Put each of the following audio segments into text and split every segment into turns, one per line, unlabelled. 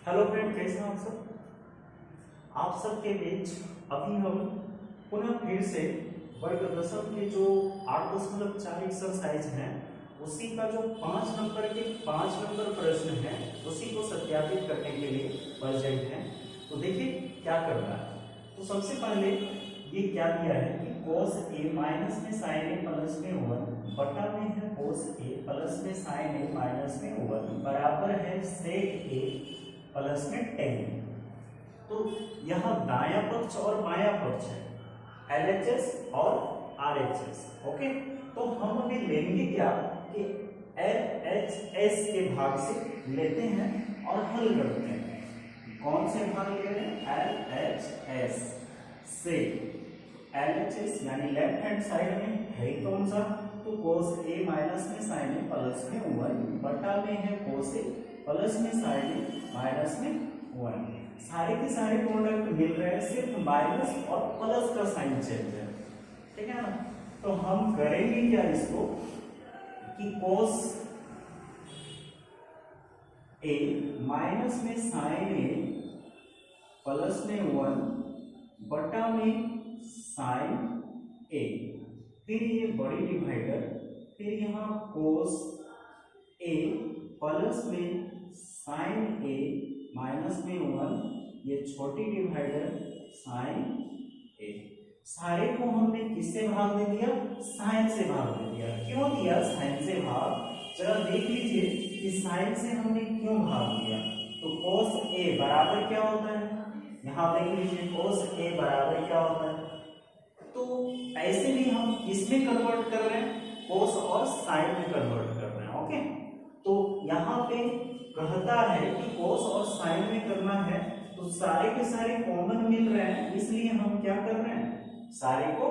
Hello friend, कैसे हैं आप सब। आप सबके बीच अभी हम पुनः फिर से वर्ग दशम के जो 8.4 एक्सरसाइज हैं उसी का जो 5 नंबर के 5 नंबर प्रश्न हैं उसी को सत्यापित करने के लिए प्रेजेंट हैं। तो देखिए क्या करना है। तो सबसे पहले ये क्या दिया है कि cos a माइनस में sin a प्लस में 1 बटा में है cos a प्लस में sin a माइनस में 1 बराबर है sec a प्लस में 10। तो यहाँ दायां पक्ष और बायां पक्ष है LHS और RHS। ओके, तो हम अभी लेंगे क्या कि LHS के भाग से लेते हैं और हल करते हैं। कौन से भाग ले रहे हैं? LHS से। LHS यानी लेफ्ट हैंड साइड में है कौन सा? तो cos a माइनस में sin a प्लस में 1 बटा में है cos a प्लस में sin a माइनस में 1। सारे के सारे प्रोडक्ट मिल रहे हैं, सिर्फ माइनस और प्लस का साइन चेंज है, ठीक है ना। तो हम करेंगे क्या इसको कि cos a माइनस में sin a प्लस में 1 बटा में sin a, फिर ये बड़ी डिवाइडर, फिर यहाँ cos a प्लस में sin a माइनस में 1, ये छोटी डिवाइडर sin a। सारे को हमने किससे भाग दे दिया? sin से भाग दे दिया। क्यों दिया sin से भाग? जरा देख लीजिए कि sin से हमने क्यों भाग दिया। तो cos a बराबर क्या होता है? यहाँ देख लीजिए cos a बराबर क्या होता है। तो ऐसे भी हम किसमें कन्वर्ट कर रहे हैं? cos और sin में कन्वर्ट कर रहे हैं। ओके, तो यहाँ पे कहता है कि cos और sin में करना है, तो सारे के सारे कॉमन मिल रहे हैं, इसलिए हम क्या कर रहे हैं? सारे को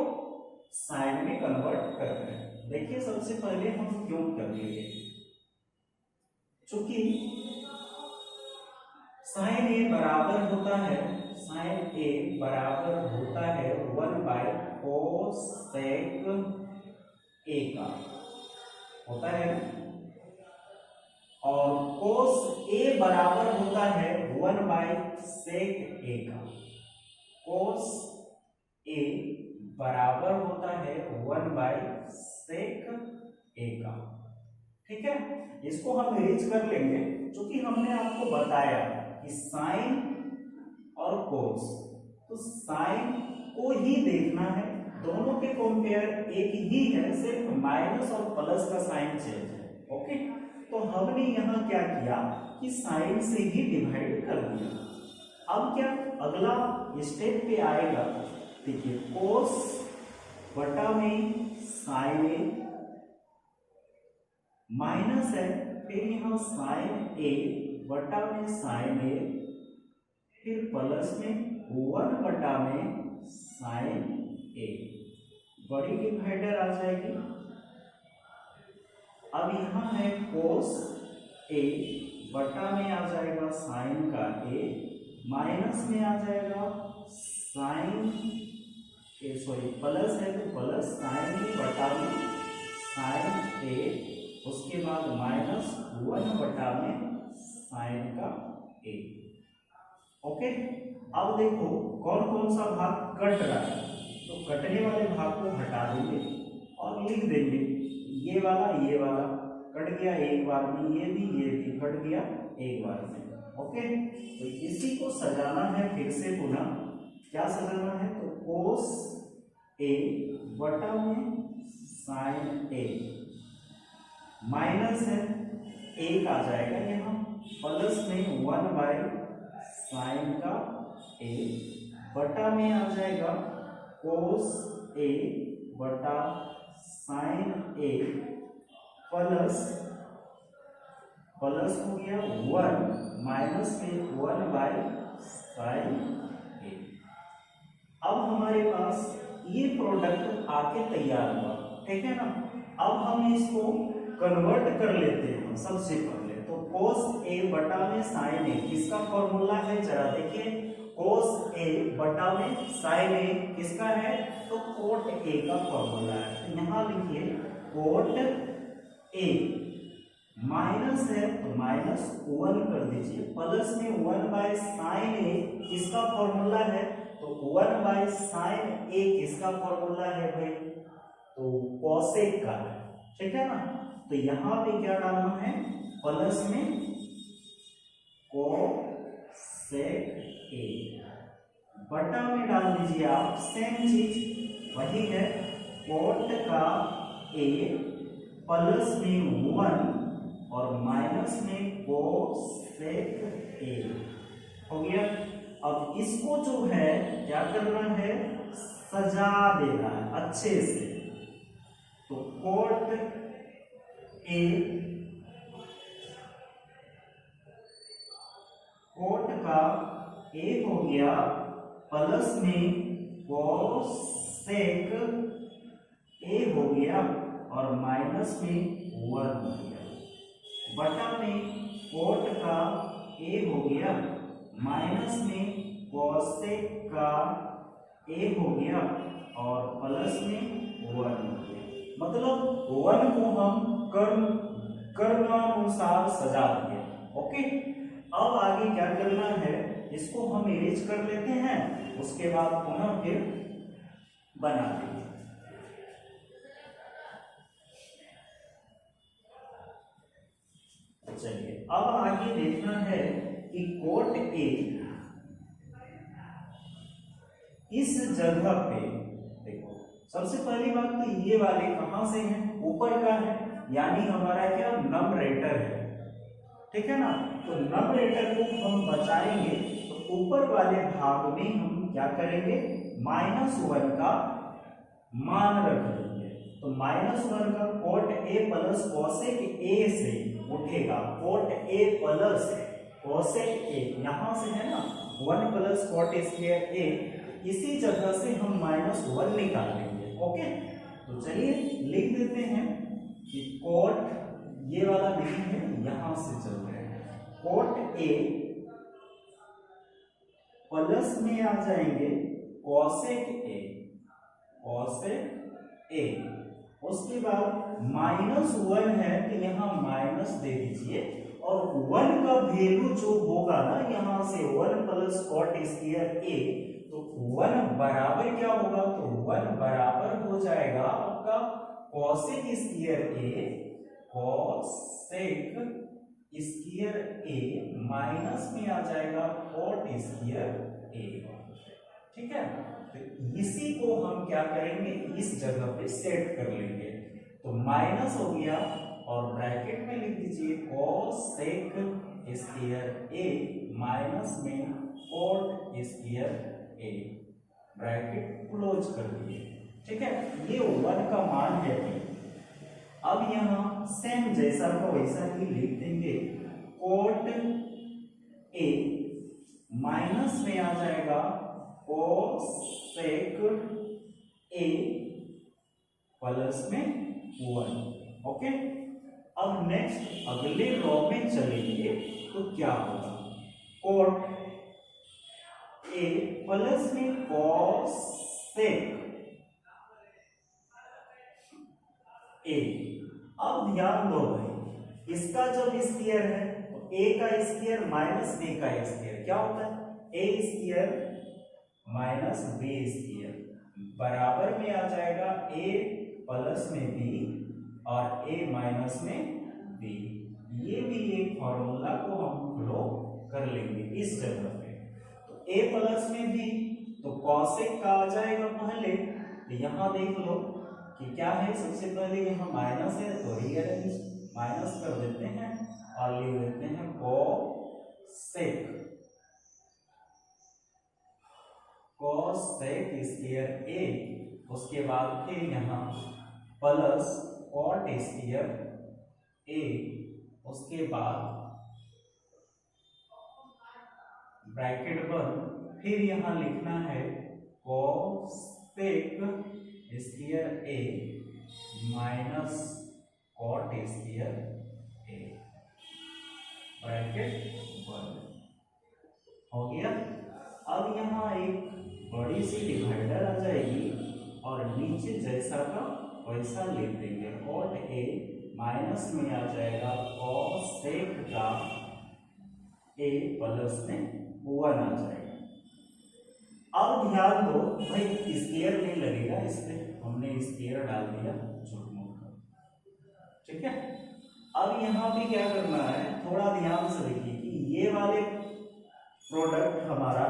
sin में कन्वर्ट कर रहे हैं। देखिए सबसे पहले हम क्यों कर लेंगे, चूंकि sin a बराबर होता है, sin a बराबर होता है 1 बाय cos sec a का होता है, और cos a बराबर होता है 1 बाय sec a का। cos a बराबर होता है 1 बाय sec a का, ठीक है। इसको हम रीच कर लेंगे, क्योंकि हमने आपको बताया कि साइन और cos, तो साइन को ही देखना है, दोनों के कंपेयर एक ही है, सिर्फ माइनस और प्लस का साइन चेंज है। ओके, तो हमने यहाँ क्या किया कि साइन से ही डिवाइड कर दिया। अब क्या अगला स्टेप पे आएगा? देखिए cos बटा में sin a माइनस है, फिर यहाँ sin a बटा में sin a, फिर प्लस में 1 बटा में sin a, बड़ी डिवाइडर आ जाएगी। अब यहाँ है cos a बटा में आ जाएगा sin का a, माइनस में आ जाएगा sin a, सॉरी प्लस है तो प्लस sin a बटा में sin a, उसके बाद माइनस 1 बटा में sin का a। ओके, अब देखो कौन कौन सा भाग कट रहा है, तो कटने वाले भाग को हटा देंगे और लिख देंगे ये वाला कट गया एक बार में, ये भी कट गया एक बार में। ओके, तो इसी को सजाना है फिर से पुनः। क्या सजाना है? तो cos a बटा में sin a माइनस है, एक आ जाएगा यहाँ, प्लस में 1 बाय sin का a बटा में आ जाएगा cos a बटा sin a, प्लस हो गया 1 माइनस में 1 बाय sin a। अब हमारे पास ये प्रोडक्ट आके तैयार हुआ, ठीक है ना। अब हम इसको कन्वर्ट कर लेते हैं। सबसे पहले तो cos a बटा में sin a किसका फॉर्मूला है? जरा देखिए, cos a बटा में sin a किसका है? तो cot a का फॉर्मूला है। तो यहाँ लिखिए cot a माइनस है तो -1 कर दीजिए, प्लस में 1/sin a किसका फॉर्मूला है, तो 1/sin a किसका फॉर्मूला है भाई, तो कोसेक का है, ठीक है ना। तो यहां पे क्या डालना है, प्लस में कोसेक a, बटा में डाल दीजिए आप सेम चीज, वही है कोट का a प्लस में 1 और माइनस में कोसेक a हो गया। अब इसको जो है क्या करना है, सजा देना है अच्छे से, तो कोट a कोट का a हो गया प्लस में कोसेक a हो गया और माइनस में 1 हो गया, बटा में कोट का a हो गया माइनस में कोसेक का a हो गया और प्लस में 1 हो गया। मतलब 1 को हम कर्मानुसार सजा दिए। ओके, अब आगे क्या करना है, इसको हम इरेज कर लेते हैं, उसके बाद पुनः फिर बना देंगे। चलिए अब आगे देखना है कि कोट ए इस जगह पे, देखो सबसे पहली बात तो ये वाले कहां से हैं, ऊपर का है, यानी हमारा क्या नंबरेटर है, ठीक है ना। तो नंबरेटर को हम बचाएंगे तो ऊपर वाले भाग में हम क्या करेंगे, -1 का मान रख देंगे। तो -1 का कोट ए प्लस कोसेक ए से उठेगा, कोट ए प्लस कोसेक ए, यहां से है ना 1 प्लस कोट स्क्वायर ए, इसी जगह से हम -1 निकाल लेंगे। ओके, तो चलिए लिख देते हैं कि कोट, ये वाला नहीं है, यहां से चल रहे हैं, कोट ए प्लस में आ जाएंगे कोसेक ए, कोसेक ए, उसके बाद -1 है कि यहाँ माइनस दे दीजिए और 1 का वैल्यू जो होगा ना, यहां से 1 प्लस कोट स्क्वायर ए, तो 1 बराबर क्या होगा, तो 1 बराबर हो जाएगा आपका कोसेक स्क्वायर ए, कोसेक स्क्वायर ए माइनस में आ जाएगा कोट स्क्वायर ए, ठीक है। तो इसी को हम क्या करेंगे, इस जगह पे सेट कर लेंगे, तो माइनस हो गया और ब्रैकेट में लिख दीजिए कोसेक स्क्वायर ए माइनस में कोट स्क्वायर ए, ब्रैकेट क्लोज कर दिए, ठीक है। ये 1 का मान है। अब यहाँ सेम जैसा का वैसा ही लिख देंगे, कोट ए माइनस में आ जाएगा कोसेक ए प्लस में 1। ओके, अब नेक्स्ट अगले रो में चलेंगे तो क्या होगा, कोट ए प्लस में कोसेक ए। अब ध्यान दो भाई, इसका जब स्क्वायर है तो a का स्क्वायर माइनस b का स्क्वायर क्या होता है, a square minus b square बराबर में आ जाएगा a प्लस में b और a माइनस में b। ये भी एक फॉर्मूला को हम फ्लो कर लेंगे इस जगह पे, तो a प्लस में b, तो कोसेक का आ जाएगा पहले, तो यहां देख लो कि क्या है, सबसे पहले यहाँ माइनस है तो रीअरेंज माइनस कर देते हैं और लिख देते हैं कोसेक स्क्वायर ए, उसके बाद फिर यहाँ प्लस कोट स्क्वायर ए, उसके बाद ब्रैकेट बंद, फिर यहाँ लिखना है कोसेक स्क्वायर ए माइनस कोट स्क्वायर ए, ब्रैकेट बंद हो गया। अब यहाँ एक बड़ी सी डिवाइडर आ जाएगी और नीचे जैसा का वैसा लिख देंगे, कोट ए माइनस में आ जाएगा कॉसेक का ए प्लस में 1 आ जाएगा। अब ध्यान दो भाई, स्क्वायर नहीं लगेगा, इसमें हमने स्क्वायर डाल दिया झूठ मूठ का, ठीक है। अब यहाँ पे क्या करना है, थोड़ा ध्यान से देखिए कि ये वाले प्रोडक्ट हमारा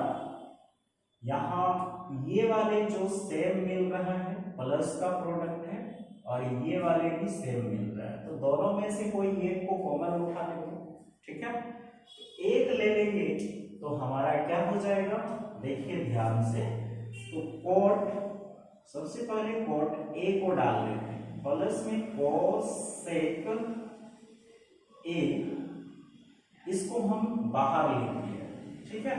यहाँ ये वाले जो सेम मिल रहा है प्लस का प्रोडक्ट है, और ये वाले भी सेम मिल रहा है, तो दोनों में से कोई एक को कॉमन उठा लेंगे, ठीक है। एक ले लेंगे तो हमारा क्या हो जाएगा, देखिए ध्यान से, तो कोट, सबसे पहले कोट ए को डाल देते हैं, प्लस में कोसेक ए, इसको हम बाहर लिख दिए, ठीक है।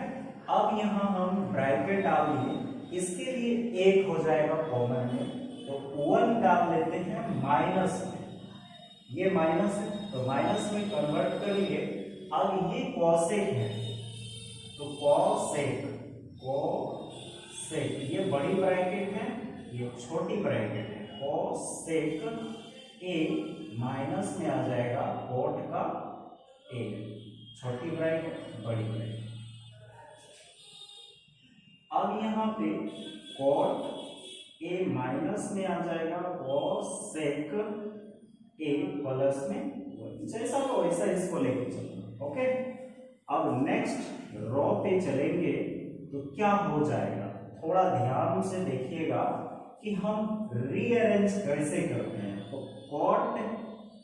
अब यहाँ हम ब्रैकेट डाल दिए, इसके लिए एक हो जाएगा कॉमन में, तो 1 डाल लेते हैं माइनस में, ये माइनस है तो माइनस में कन्वर्ट कर लिए। अब ये कॉसेक है तो कॉसेक, ये बड़ी ब्रैकेट है, ये छोटी ब्रैकेट है, कॉसेक ए माइनस में आ जाएगा कोट का ए, छोटी ब्रैकेट बड़ी ब्रैकेट। अब यहाँ पे कोट ए माइनस में आ जाएगा कॉसेक ए प्लस में, जैसा तो वैसा इसको लेके चलना, ओके। अब नेक्स्ट रो पे चलेंगे तो क्या हो जाएगा, थोड़ा ध्यान से देखिएगा कि हम रीअरेंज कैसे करते हैं। तो कॉट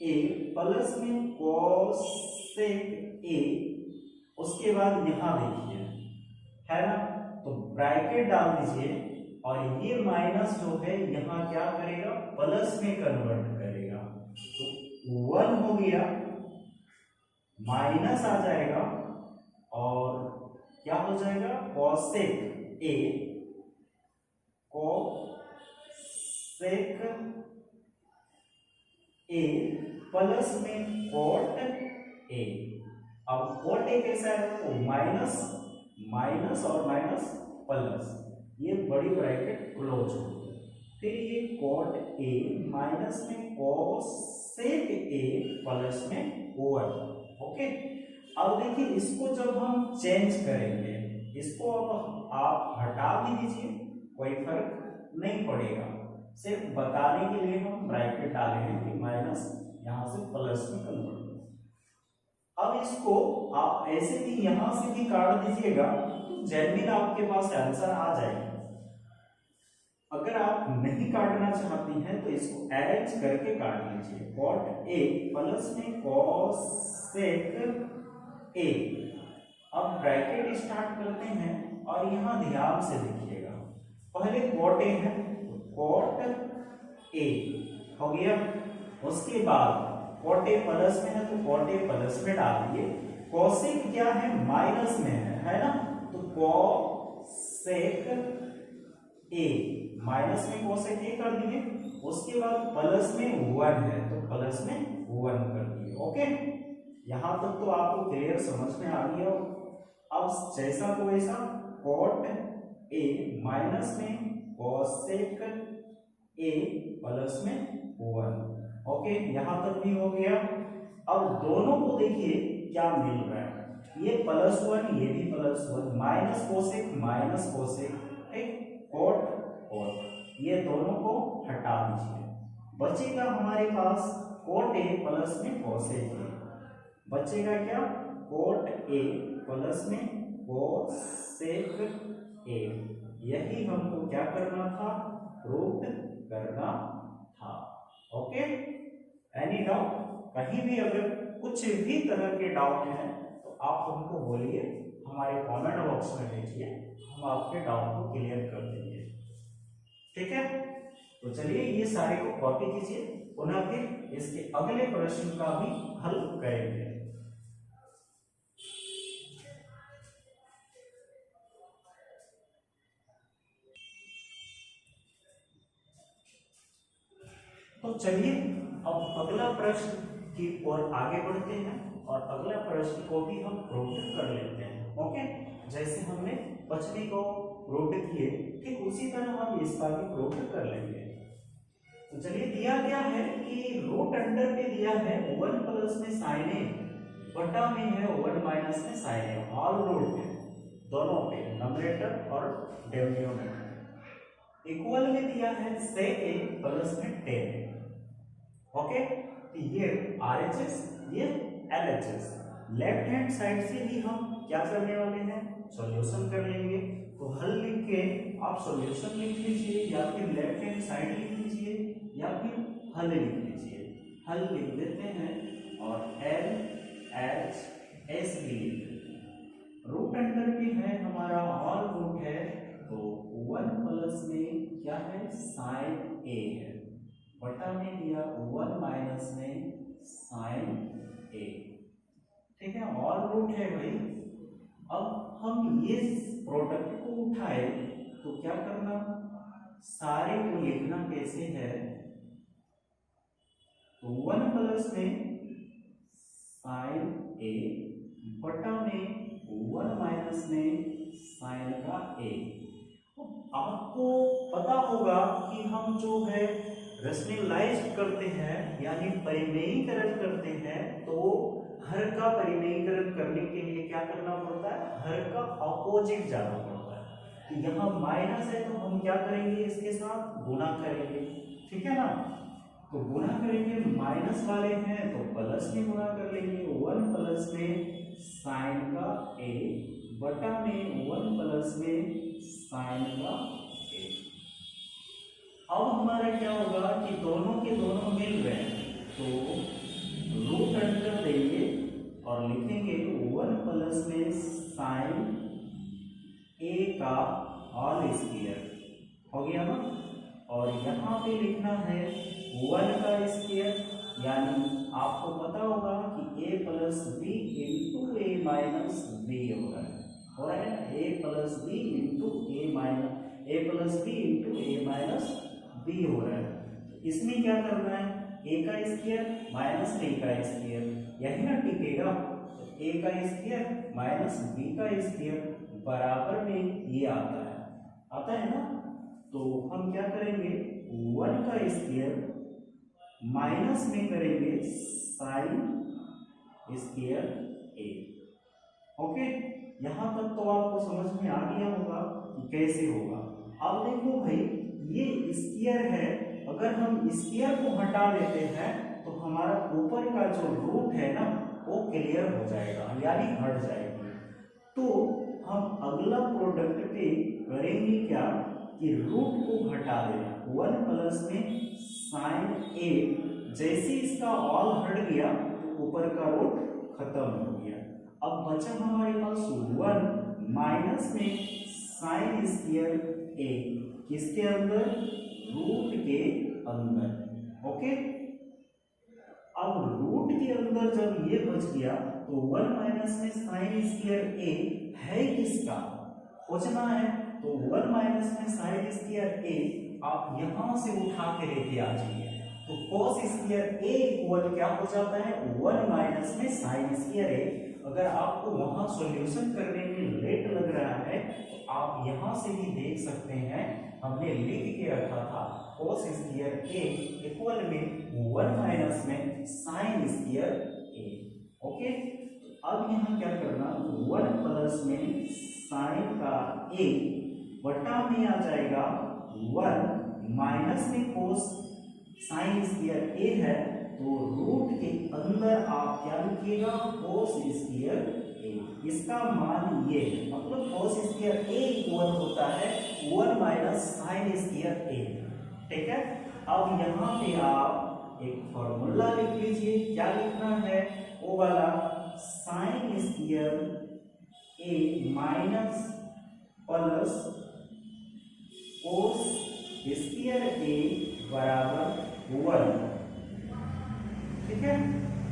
ए प्लस में कोसेक ए, उसके बाद यहाँ देखिए है ना, तो ब्रैकेट डाल दीजिए, और ये माइनस जो है यहाँ क्या करेगा, प्लस में कन्वर्ट करेगा, तो 1 हो गया, माइनस आ जाएगा, और क्या हो जाएगा, कोसेक ए, कोसेक ए प्लस में कोट ए। अब कोट ए कैसा है, तो माइनस माइनस और माइनस प्लस, ये बड़ी ब्रैकेट क्लोज हो गई, फिर ये कोट ए माइनस में कोसेक ए प्लस में 1, ओके। अब देखिए इसको जब हम चेंज करेंगे, इसको अब आप हटा भी दीजिए, कोई फर्क नहीं पड़ेगा, सिर्फ बताने के लिए हम ब्रैकेट डाले हैं कि माइनस यहाँ से प्लस में कन्वर्ट। अब इसको आप ऐसे भी यहां से भी काट दीजिएगा तो जेन्युइन आपके पास आंसर आ जाएगा। अगर आप नहीं काटना चाहती हैं तो इसको अरेंज करके काट लीजिए, कॉट ए प्लस में कोसेक ए। अब ब्रैकेट स्टार्ट करते हैं, और यहाँ ध्यान से देखिएगा, पहले कॉट ए है तो कॉट ए हो गया, उसके बाद कॉट ए प्लस में है तो कॉट ए प्लस में डाल दिए, कोसेक क्या है, माइनस में है ना, तो कोसेक ए माइनस में कोसेक ए कर दिए, उसके बाद प्लस में 1 है तो प्लस में 1 कर दिए, ओके। यहां तक तो आपको क्लियर समझ में आ गया। अब जैसा तो वैसा, कॉट ए माइनस में कोसेक ए प्लस में 1, ओके, यहां तक भी हो गया। अब दोनों को देखिए क्या मिल रहा है, ये +1 ये भी +1, माइनस कोसेक, ठीक, कोट कोट, ये दोनों को हटा दीजिए, बचेगा हमारे पास कोट ए प्लस में कोसेक ए, बचेगा क्या, कोट ए प्लस में कोसेक ए। यही हमको क्या करना था, प्रूव करना था, ओके। एनी डाउट, कहीं भी अगर कुछ भी तरह के डाउट हैं तो आप हमको बोलिए, हमारे कमेंट बॉक्स में लिखिए, हम आपके डाउट को क्लियर कर देंगे, ठीक है। तो चलिए ये सारे को कॉपी कीजिए, पुनः फिर इसके अगले प्रश्न का भी हल करेंगे। तो चलिए अब अगला प्रश्न की ओर आगे बढ़ते हैं, और अगला प्रश्न को भी हम प्रूव कर लेते हैं, ओके। जैसे हमने पिछले को प्रूव किए, ठीक उसी तरह हम इस बार भी प्रूव कर लेंगे। तो चलिए दिया गया है कि रूट अंडर पे दिया है 1 प्लस में साइन ए बटा में है 1 माइनस में साइन ए, ऑल रूट है दोनों पे, नंबरेटर और डिनोमिनेटर। इक्वल में दिया है sec a प्लस में tan। ओके, तो ये RHS ये LHS, लेफ्ट हैंड साइड से ही हम क्या करने वाले हैं, सॉल्यूशन कर लेंगे। तो हल लिख के आप सॉल्यूशन लिख लीजिए या फिर लेफ्ट हैंड साइड लिख लीजिए या फिर हल लिख लीजिए। हल लिख देते हैं और LHS भी लिख देते हैं। रूट अंडर भी है हमारा, ऑल रूट है, तो 1 प्लस में क्या है साइन ए है, बटा में दिया 1 माइनस में साइन ए। ठीक है, ऑल रूट है भाई। अब हम ये प्रोडक्ट को उठाए तो क्या करना, सारे को लिखना कैसे है, तो 1 प्लस में साइन ए बटा में 1 माइनस में साइन का ए। आपको पता होगा कि हम जो है रेशनलाइज करते हैं यानी परिमेयीकरण करते हैं, तो हर का परिमेयीकरण करने के लिए क्या करना पड़ता है, हर का ऑपोजिट जाना पड़ता है। तो यहाँ माइनस है तो हम क्या करेंगे, इसके साथ गुणा करेंगे, ठीक है ना। तो गुणा करेंगे, माइनस वाले हैं तो प्लस में गुणा कर लेंगे, 1 प्लस में साइन का ए बटा में 1 प्लस में साइन का ए। अब हमारा क्या होगा कि दोनों के दोनों मिल रहे हैं, तो रूट अंडर देंगे और लिखेंगे 1 प्लस में साइन ए का ऑल स्क्वायर, हो गया ना। और यहाँ पे लिखना है 1 का स्क्वायर, यानी आपको पता होगा कि a plus b into a minus b हो रहा है ना, a plus b into a minus a plus b into a minus b हो रहा है। इसमें क्या करना है, a का स्क्वायर माइनस b का स्क्वायर, यही ना टिकेगा। तो a का स्क्वायर माइनस b का स्क्वायर बराबर में ये आता है ना। तो हम क्या करेंगे, 1 का स्क्वायर माइनस में करेंगे साइन स्क्वायर ए। ओके, यहां तक तो आपको समझ में आ गया होगा कि कैसे होगा। अब देखो भाई, ये स्क्वायर है, अगर हम स्क्वायर को हटा देते हैं तो हमारा ऊपर का जो रूट है ना वो क्लियर हो जाएगा, यानी हट जाएगी। तो हम अगला प्रोडक्ट पे करेंगे क्या कि रूट को हटा देना, 1 प्लस में साइन ए, जैसे इसका ऑल हट गया तो ऊपर का रूट खत्म हो गया। अब बचा हमारे पास 1 माइनस में साइन स्क्वायर ए, किसके अंदर, रूट के अंदर। ओके, अब रूट के अंदर जब ये बच गया तो 1 माइनस में साइन स्क्वायर ए है किसका, खोजना है। तो 1 माइनस में साइन स्क्वायर ए आप यहां से उठा के लेके आ जाइए, तो cos स्क्वायर ए इक्वल क्या हो जाता है, 1 माइनस में साइन स्क्वायर ए। अगर आपको वहां सॉल्यूशन करने में लेट लग रहा है तो आप यहां से ही देख सकते हैं, हमने लिख के रखा था cos स्क्वायर ए इक्वल में 1 माइनस में साइन स्क्वायर ए। ओके, अब यहाँ क्या करना, 1 प्लस में साइन का ए बटा में आ जाएगा 1 माइनस में cos साइन स्क्वायर ए है, तो रूट के अंदर आप क्या लिखिएगा, cos स्क्वायर ए। इसका मान ये है, मतलब cos स्क्वायर ए इक्वल होता है 1 माइनस साइन स्क्वायर ए। ठीक है, अब यहाँ पे आप एक फॉर्मूला लिख लीजिए, क्या लिखना है, वो वाला साइन स्क्वायर ए माइनस प्लस cos स्क्वायर ए बराबर 1। ठीक है,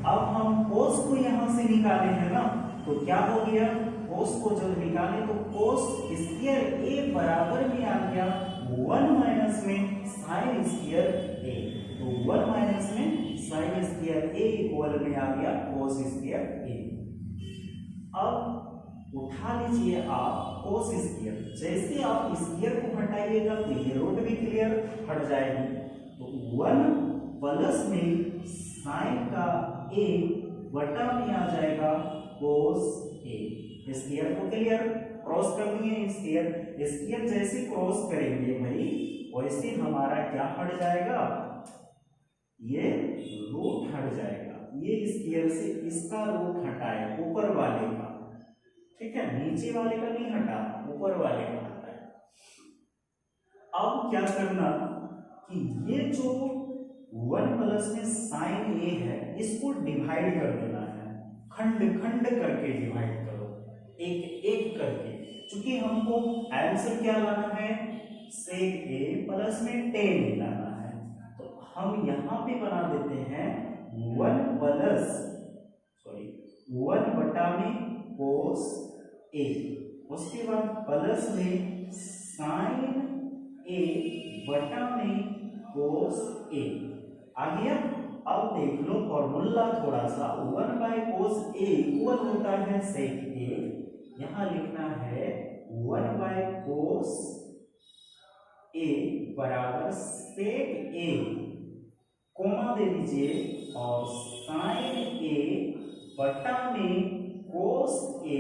अब हम cos को यहां से निकाले हैं ना, तो क्या हो गया, cos को जब निकाले तो cos स्क्वायर ए बराबर में आ गया 1 माइनस में साइन स्क्वायर ए। तो 1 माइनस में साइन स्क्वायर ए इक्वल में आ गया cos स्क्वायर ए। अब उठा लीजिए आप cos स्क्वायर, जैसे आप स्क्वायर को हटाइएगा तो ये रूट भी क्लियर हट जाएगी। तो वन प्लस में साइन का ए बटा में आ जाएगा कोस ए। स्क्वायर को क्लियर क्रॉस कर दिए, स्क्वायर जैसे क्रॉस करेंगे भाई वैसे हमारा क्या हट जाएगा, ये रूट हट जाएगा। ये स्क्वायर से इसका रूट हटाए ऊपर वाले का, ठीक है, नीचे वाले का नहीं हटा, ऊपर वाले का हटा है। अब क्या करना कि ये जो वन प्लस में साइन ए है इसको डिवाइड कर देना है, खंड खंड करके डिवाइड करो, एक एक करके, क्योंकि हमको आंसर क्या लाना है, सेक ए प्लस में टेन लाना है। तो हम यहां पे बना देते हैं वन बटा में कोस ए, उसके बाद प्लस में साइन ए बटा में कोस ए आ गया। अब देख लो फॉर्मूला थोड़ा सा, one by cos A equal होता है सेक ए, यहां लिखना है वन बाय कोस ए बराबर सेक ए, कोमा दे दीजिए, और साइन ए बटा में कोस ए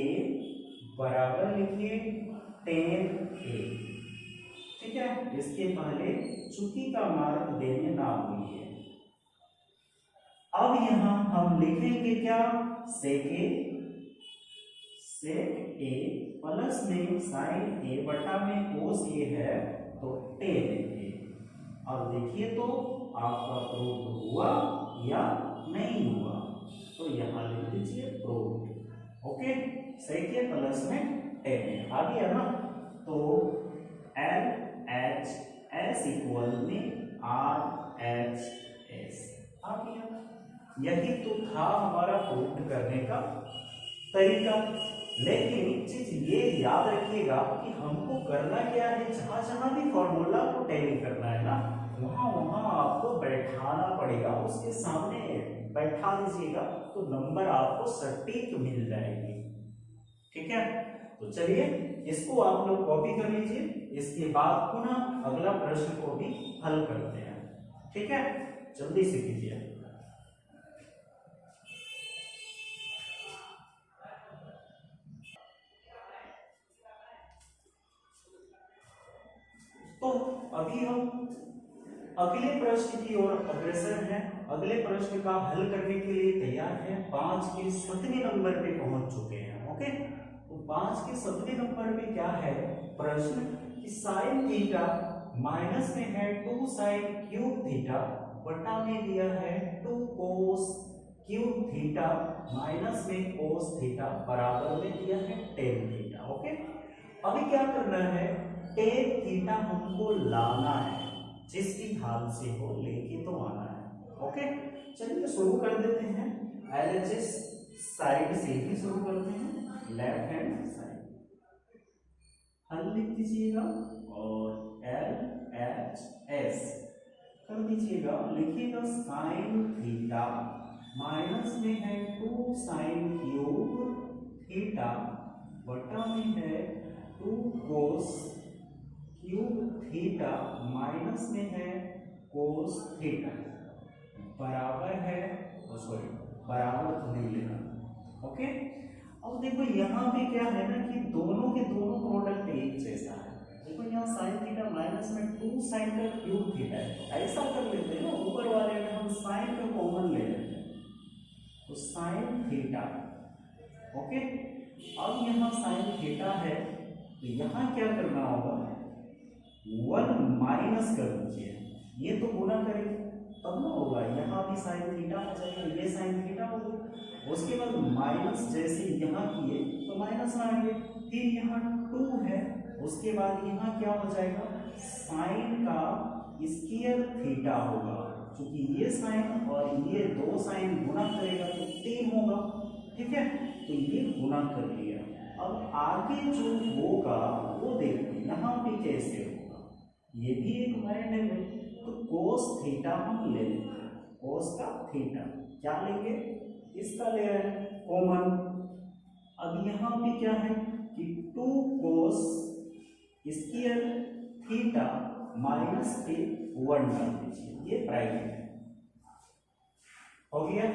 बराबर लिखिए टेन ए, ठीक है। इसके पहले चुकी का मार्क देने ना भूलिए। अब यहां हम लिखेंगे क्या, सेक ए प्लस में साइन ए बटा में कोस ए है तो टेन ए। अब देखिए तो आपका प्रूफ हुआ या नहीं हुआ, तो यहां लिख दीजिए प्रूफ। ओके, सेक ए प्लस में टेन ए आ गया ना। तो एल एच एस इक्वल में आर एच एस आ गया। यही तो था हमारा प्रूफ करने का तरीका। लेकिन चीज ये याद रखिएगा कि हमको करना क्या है, जहां जहां भी फॉर्मूला को टैली करना है ना वहां वहां आपको बैठाना पड़ेगा, उसके सामने बैठा दीजिएगा तो नंबर आपको सटीक मिल जाएगी, ठीक है। तो चलिए इसको आप लोग कॉपी कर लीजिए, इसके बाद पुनः अगला प्रश्न को भी हल करते हैं, ठीक है। जल्दी से कीजिए। तो अभी हम अगले प्रश्न की ओर अग्रसर हैं। अगले प्रश्न का हल करने के लिए तैयार हैं। 5 के 7वें नंबर पे पहुंच चुके हैं। ओके, तो 5 के 7वें नंबर पे क्या है प्रश्न कि साइन थीटा माइनस में है 2 साइन क्यूब थीटा बटा में दिया है 2 कोस क्यूब थीटा माइनस में कोस थीटा बराबर में दिया है टेन थीटा। ओके, अभी क्या करना है, टेन थीटा हमको लाना है, जिस भी हाल से हो लेके तो आना है। ओके, चलिए शुरू कर देते हैं। एलएचएस साइड से ही शुरू करते हैं, लेफ्ट हैंड साइड हल लिख दीजिएगा और एल एच एस कर दीजिएगा। लिखिएगा साइन थीटा माइनस में है 2 साइन क्यूब थीटा बटा में है 2 कोस क्यूब थीटा माइनस में है कोस थीटा बराबर है, सॉरी बराबर तो नहीं लेना। ओके, अब देखो यहाँ पे क्या है ना कि दोनों के दोनों प्रोडक्ट एक जैसा है। देखो यहाँ साइन थीटा माइनस में 2 साइन का क्यूब थीटा है, तो ऐसा कर लेते हैं ना, ऊपर वाले में हम साइन का कॉमन ले लेते हैं, तो साइन थीटा। ओके, अब यहाँ साइन थीटा है तो यहाँ क्या करना होगा, 1 माइनस कर दीजिए, ये तो गुना करेंगे तब ना होगा, यहाँ भी साइन थीटा आ जाएगा, ये साइन थीटा होगा। उसके बाद माइनस जैसे यहाँ किए तो माइनस में आएंगे, फिर यहाँ 2 है, उसके बाद यहाँ क्या हो जाएगा साइन का स्क्वायर थीटा होगा, क्योंकि ये साइन और ये 2 साइन गुना करेगा तो 3 होगा, ठीक है। तो ये गुना कर लिया। अब आगे जो होगा वो देखो यहाँ पे कैसे होगा, ये भी एक माइंड है। तो कोस थीटा हम ले लेंगे, कोस का थीटा क्या लेंगे, इसका ले रहे हैं कॉमन। अब यहाँ पे क्या है कि 2 कोस स्क्वायर थीटा माइनस के 1 डाल दीजिए, ये ब्रैकेट हो गया।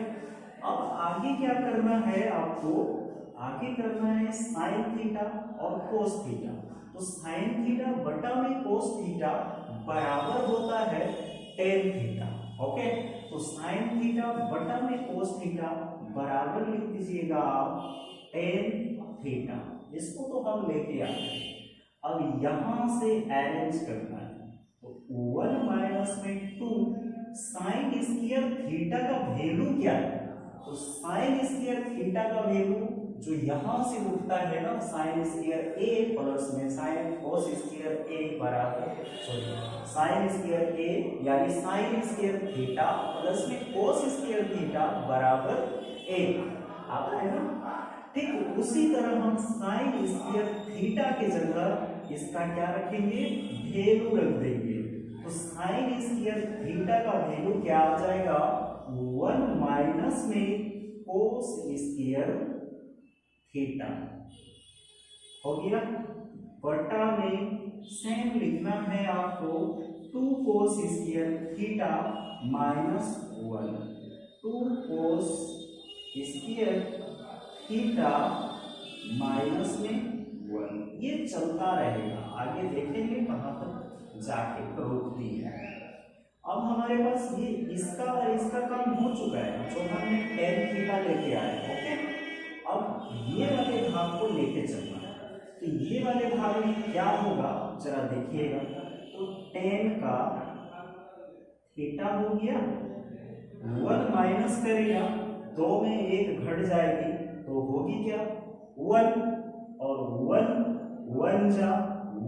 अब आगे क्या करना है आपको, आगे करना है साइन थीटा और कोस थीटा। तो साइन थीटा बटा में कोस थीटा बराबर होता है टेन थीटा। ओके, तो साइन थीटा बटा में कोस थीटा बराबर लिख दीजिएगा आप टेन थीटा। इसको तो हम लेके आए हैं, अब यहां से अरेंज करना है। तो 1 माइनस में 2 साइन स्क्वायर थीटा का वैल्यू क्या है, तो साइन स्क्वायर थीटा का वैल्यू जो यहां से उठता है ना, साइन स्क्वायर ए प्लस में साइन कोस स्क्वायर ए बराबर, सॉरी साइन स्क्वायर ए यानी साइन स्क्वायर थीटा प्लस में कोस स्क्वायर थीटा बराबर ए आता है ना। ठीक उसी तरह हम साइन स्क्वायर थीटा की जगह इसका क्या रखेंगे, वैल्यू रख देंगे। तो साइन स्क्वायर थीटा का वैल्यू क्या आ जाएगा, 1 माइनस में कोस स्क्वायर थीटा हो गया, बटा में सेम लिखना है आपको 2 cos square theta minus 1, 2 cos square theta minus में 1। ये चलता रहेगा, आगे देखेंगे कहां तक जाके रोकती है। अब हमारे पास ये इसका और इसका काम हो चुका है, जो हमने टेन थीटा लेके आए। ओके, अब ये वाले भाग को लेके चलना है। तो ये वाले भाग में क्या होगा जरा देखिएगा, तो टेन का थीटा हो गया, 1 माइनस करेगा, 2 में 1 घट जाएगी तो होगी क्या 1, और 1 जा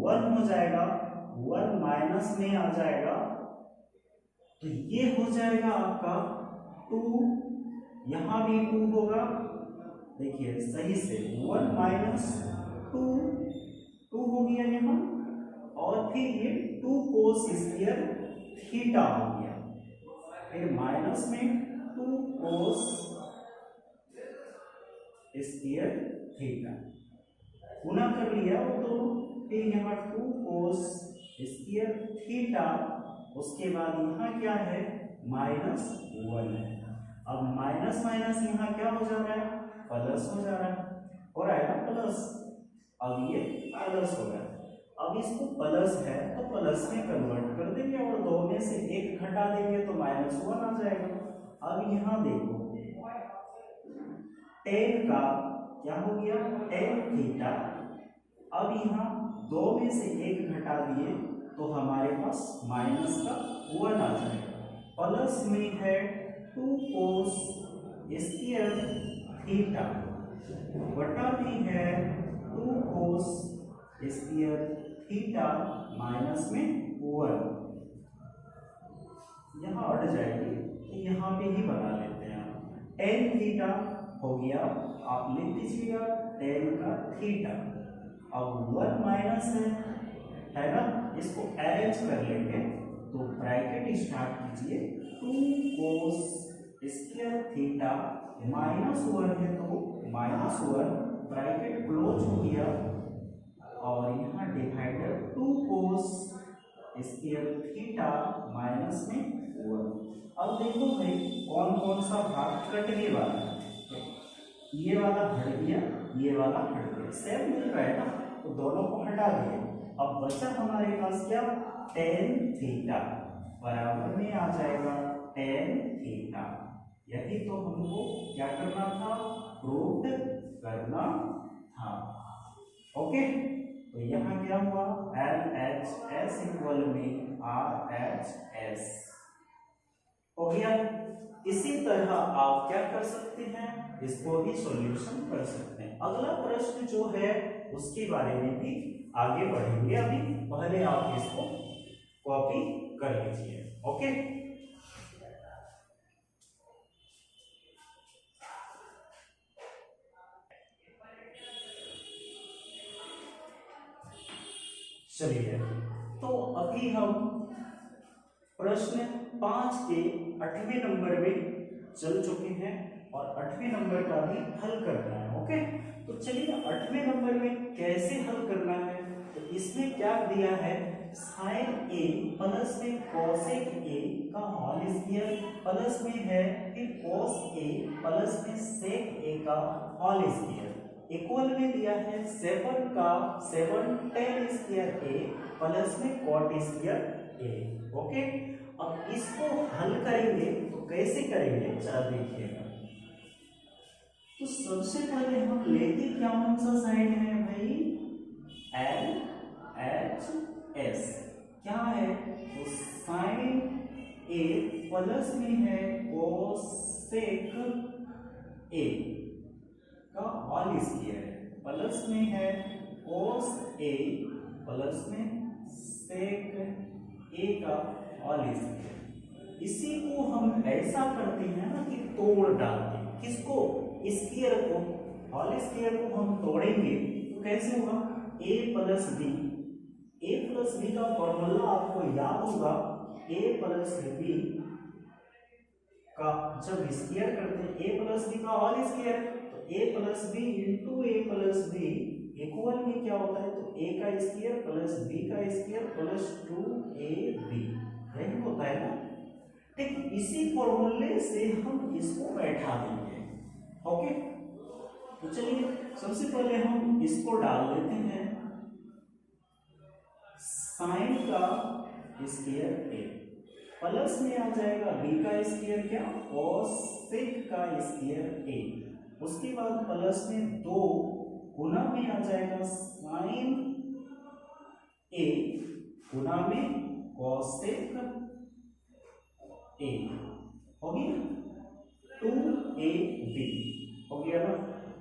1 हो जाएगा, 1 माइनस में आ जाएगा, तो ये हो जाएगा आपका 2, यहां भी 2 होगा। देखिए सही से 1 माइनस 2 हो गया यहां, और फिर ये 2 कोस स्क्वायर थीटा हो गया, फिर माइनस में 2 कोस स्क्वायर थीटा, गुना कर लिया वो दोनों, फिर यहाँ 2 कोस स्क्वायर थीटा, उसके बाद यहाँ क्या है -1 है। अब माइनस माइनस यहाँ क्या हो जा रहा है, प्लस हो जा रहा है, हो रहा है ना प्लस, अब ये प्लस हो रहा है। अब इसको प्लस है तो प्लस में कन्वर्ट कर देंगे और 2 में से 1 घटा देंगे तो -1 आ जाएगा। अब यहाँ देखो टेन का क्या हो गया, टेन थीटा, अब यहाँ 2 में से 1 घटा दिए तो हमारे पास माइनस का 1 आ जाएगा, प्लस में है 2 कोस स्क्वायर थीटा, बटा में है 2 कोस स्क्वायर थीटा माइनस में 1, यहाँ अट जाएगी तो यहाँ पे ही बना लेते हैं। टेन थीटा हो गया, आप लिख दीजिएगा टेन का थीटा। अब 1 माइनस है ना, इसको अरेंज कर लेंगे तो ब्रैकेट स्टार्ट कीजिए, 2 कोस स्क्वायर थीटा -1 है तो -1, ब्रैकेट क्लोज हो गया, और यहाँ divider 2 cos square theta minus में 1। अब देखो भाई कौन कौन सा भाग कटने वाला है, ये वाला हट गया, ये वाला हट गया, सेम मिल रहा है ना, तो दोनों को हटा दिए। अब बचा हमारे पास क्या, टेन थीटा बराबर में आ जाएगा टेन थीटा। यही तो हमको क्या करना था, प्रूव करना था। ओके, तो यहाँ क्या हुआ, LHS इक्वल में RHS हो गया। इसी तरह आप क्या कर सकते हैं, इसको भी सॉल्यूशन कर सकते हैं। अगला प्रश्न जो है उसके बारे में भी आगे बढ़ेंगे, अभी पहले आप इसको कॉपी कर लीजिए। ओके, चलिए तो अभी हम प्रश्न 5 के 8वें नंबर में चल चुके हैं और 8वें नंबर का भी हल करना है। ओके, तो चलिए 8वें नंबर में कैसे हल करना है, तो इसमें क्या दिया है, साइन ए प्लस में कोसेक ए का होल स्क्वायर प्लस में है फिर कोस ए प्लस में सेक ए का होल स्क्वायर इक्वल में दिया है 7 का 7 tan स्क्वायर ए प्लस में cot स्क्वायर ए। ओके, अब इसको हल करेंगे तो कैसे करेंगे जरा देखिएगा। तो सबसे पहले हम लेते क्या कौन सा साइन है भाई, एल एच एस क्या है, तो साइन ए प्लस में है कोसेक ए का होल स्क्वायर प्लस में है कोस ए प्लस में सेक ए का होल स्क्वायर। इसी को हम ऐसा करते हैं ना कि तोड़ डालते हैं, किसको, स्क्वायर को, होल स्क्वायर को हम तोड़ेंगे तो कैसे होगा, a plus b, a plus b का फॉर्मूला आपको याद होगा, a प्लस बी का जब स्क्वायर करते हैं a प्लस बी का होल स्क्वायर तो a plus b into a plus b equal में क्या होता है, तो a का स्क्वायर प्लस b का स्क्वायर प्लस 2ab यही होता है ना। ठीक, इसी फॉर्मूले से हम इसको बैठा देंगे। ओके, तो चलिए सबसे पहले हम इसको डाल लेते हैं, साइन का स्क्वायर ए प्लस में आ जाएगा b का स्क्वायर क्या, कोसेक का स्क्वायर ए, उसके बाद प्लस में 2 गुना में आ जाएगा साइन ए गुना में कोसेक ए, हो गया 2ab हो गया ना।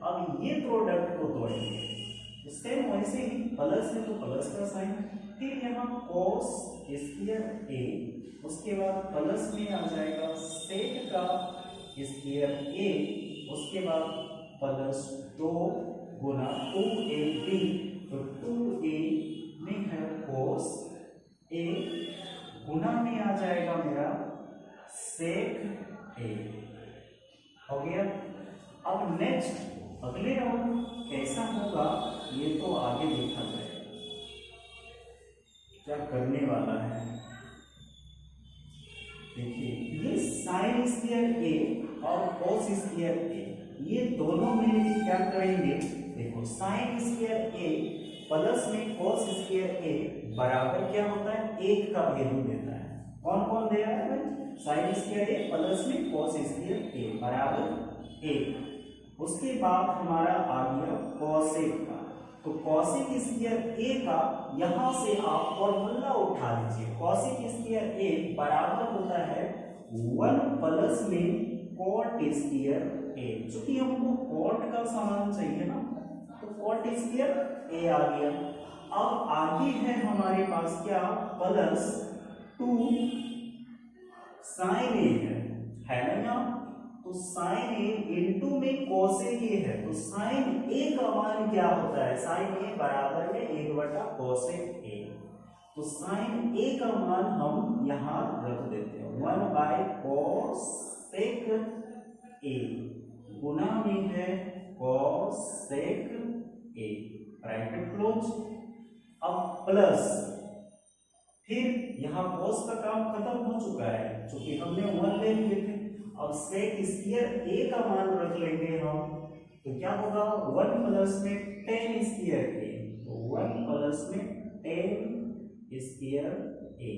अब ये प्रोडक्ट को तोड़ेंगे, सेम वैसे ही प्लस है तो प्लस का साइन, फिर यहाँ कोस स्क्वायर ए, उसके बाद प्लस में आ जाएगा सेक का स्क्वायर ए, उसके बाद प्लस 2 गुना 2ab, तो 2a में है कोस ए गुना में आ जाएगा मेरा सेक ए, हो गया। अब नेक्स्ट अगले राउंड कैसा होगा ये तो आगे देखा जाएगा, क्या करने वाला है। देखिए ये साइन स्क्वायर ए और कोस स्क्वायर ए ये दोनों मिलकर क्या करेंगे, देखो साइन स्क्वायर ए प्लस में कोस स्क्वायर ए बराबर क्या होता है, 1 का वैल्यू देता है। कौन कौन दे रहा है भाई, साइन स्क्वायर ए प्लस में कोस स्क्वायर ए बराबर 1। उसके बाद हमारा आ गया कोसेक का, तो कोसेक स्क्वायर ए का यहां से आप फॉर्मूला उठा लीजिए, कोसेक स्क्वायर ए बराबर होता है 1 प्लस में कॉट स्क्वायर ए, चूंकि हमको कॉट का सामान चाहिए ना तो कॉट स्क्वायर ए आ गया। अब आगे है हमारे पास क्या, प्लस 2 साइन ए है ना, तो साइन ए इंटू में कोसेक ए है, तो साइन ए का मान क्या होता है, साइन ए बराबर है 1/कोसेक ए, तो साइन ए का मान हम यहां रख देते हैं 1/कोसेक ए गुना में है कोसेक ए, ब्रैकेट क्लोज। अब प्लस, फिर यहाँ कोस का काम खत्म हो चुका है क्योंकि हमने 1 ले लिए थे, अब सेक स्क्वायर ए का मान रख लेंगे हम, तो क्या होगा 1 प्लस में tan स्क्वायर ए, तो 1 प्लस में tan स्क्वायर ए,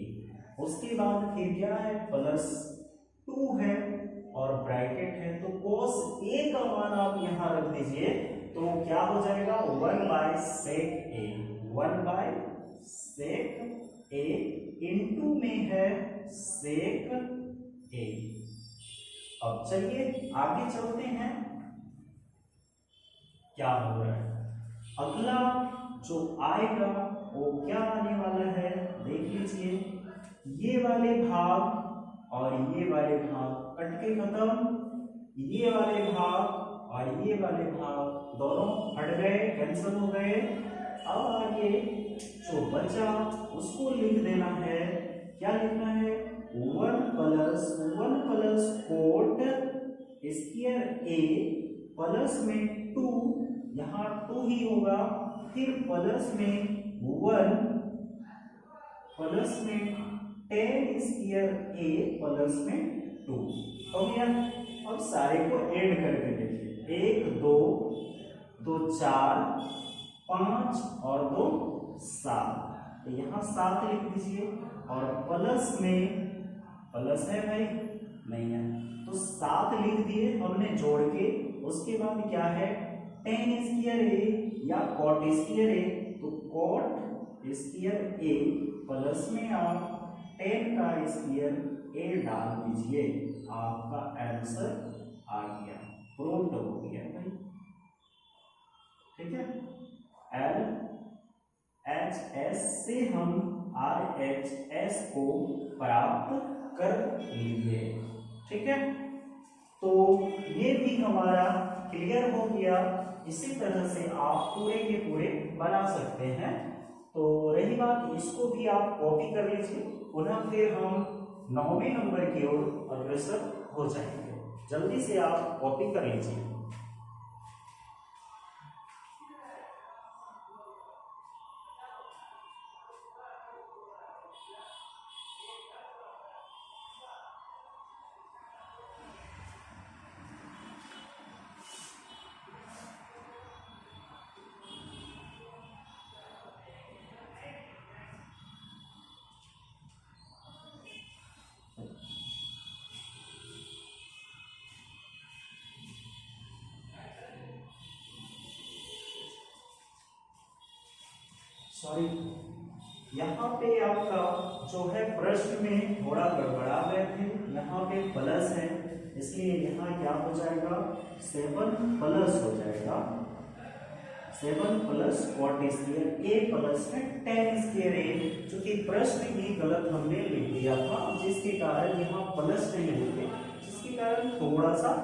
उसके बाद फिर क्या है प्लस 2 है और ब्रैकेट है, तो कोस ए का मान आप यहाँ रख दीजिए, तो क्या हो जाएगा 1/सेक ए, 1/सेक ए इंटू में है सेक ए। अब चलिए आगे चलते हैं, क्या हो रहा है, अगला जो आएगा वो क्या आने वाला है, देख लीजिए ये वाले भाग और ये वाले भाग कट के खत्म, ये वाले भाग और ये वाले भाग दोनों हट गए, कैंसिल हो गए। अब आगे जो बचा उसको लिख देना है, क्या लिखना है 1 प्लस कोट स्क्वायर ए प्लस में 2, यहाँ 2 ही होगा, फिर प्लस में 1 प्लस में टेन स्क्वायर ए प्लस में 2 हो गया। अब सारे को ऐड करके देखिए, 1 2 2 4 5 और 2 7, तो यहाँ 7 लिख दीजिए। और प्लस में, प्लस है भाई नहीं है तो 7 लिख दिए हमने जोड़ के। उसके बाद क्या है, टेन स्क्वायर ए या कॉट स्क्वायर ए, तो कॉट स्क्वायर ए प्लस में आप 10 का स्क्वायर ए डाल दीजिए, आपका आंसर आ गया, प्रूव्ड हो गया भाई। ठीक है, एल एच एस से हम आर एच एस को प्राप्त कर लिए। ठीक है, तो ये भी हमारा क्लियर हो गया। इसी तरह से आप पूरे के पूरे बना सकते हैं। तो रही बात, इसको भी आप कॉपी कर लीजिए, पुनः फिर हम 9वें नंबर की ओर अग्रसर हो जाएंगे। जल्दी से आप कॉपी कर लीजिए। सॉरी, यहाँ पे आपका जो है प्रश्न में थोड़ा गड़बड़ा गए थे, यहाँ पे प्लस है इसलिए यहाँ क्या हो जाएगा, 7 प्लस हो जाएगा, 7 प्लस कॉट स्क्वायर ए प्लस में 10 स्क्वायर ए, चूंकि प्रश्न ही गलत हमने लिख दिया था, जिसके कारण यहाँ प्लस नहीं लिखे, जिसके कारण थोड़ा सा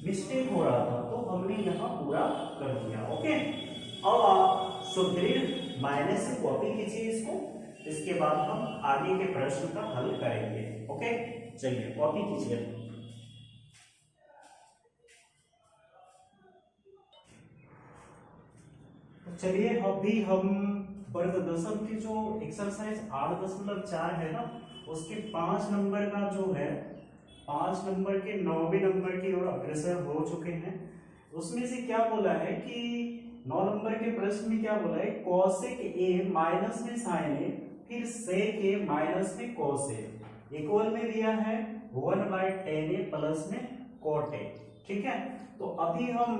मिस्टेक हो रहा था, तो हमने यहाँ पूरा कर दिया। ओके, अब आप सुदृढ़ मायने से कॉपी कीजिए इसको, इसके बाद हम आगे के प्रश्न का हल करेंगे। ओके, चलिए कॉपी कीजिए। तो चलिए अभी हम वर्ग दशम की जो एक्सरसाइज 8.4 है ना, उसके 5 नंबर का जो है, 5 नंबर के 9वें नंबर की ओर अग्रसर हो चुके हैं। उसमें से क्या बोला है कि 9 नंबर के प्रश्न में क्या बोला है, कॉसेक ए माइनस में साइन ए फिर सेक ए माइनस में कॉस ए इक्वल में दिया है 1/10 ए प्लस में कॉट ए। ठीक है, तो अभी हम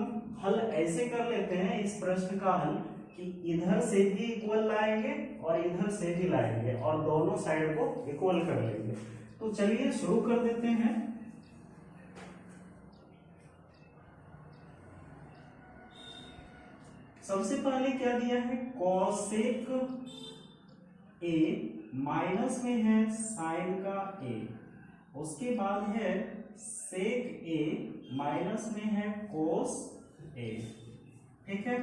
हल ऐसे कर लेते हैं इस प्रश्न का हल कि इधर से भी इक्वल लाएंगे और इधर से भी लाएंगे और दोनों साइड को इक्वल कर लेंगे। तो चलिए शुरू कर देते हैं। सबसे पहले क्या दिया है, कॉसेक ए माइनस में है साइन का ए, उसके बाद है सेक ए माइनस में है कोस ए। ठीक है,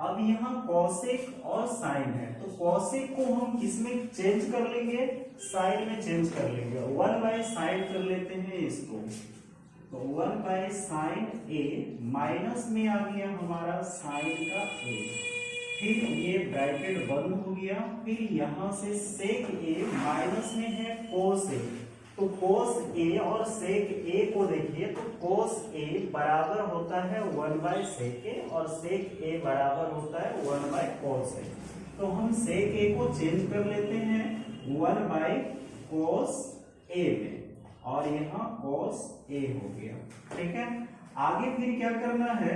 अब यहाँ कॉसेक और साइन है, तो कॉसेक को हम किसमें चेंज कर लेंगे, साइन में चेंज कर लेंगे, 1/साइन कर लेते हैं इसको, तो 1/साइन ए माइनस में आ गया हमारा साइन का ए, फिर ये ब्रैकेट बंद हो गया, फिर यहां से सेक ए माइनस में है कोस ए, तो कोस ए और सेक ए को देखिए, तो कोस ए बराबर होता है 1/सेक ए और सेक ए बराबर होता है 1/कोस ए, तो हम सेक ए को चेंज कर लेते हैं 1/कोस ए में और यहाँ कोस ए हो गया। ठीक है, आगे फिर क्या करना है,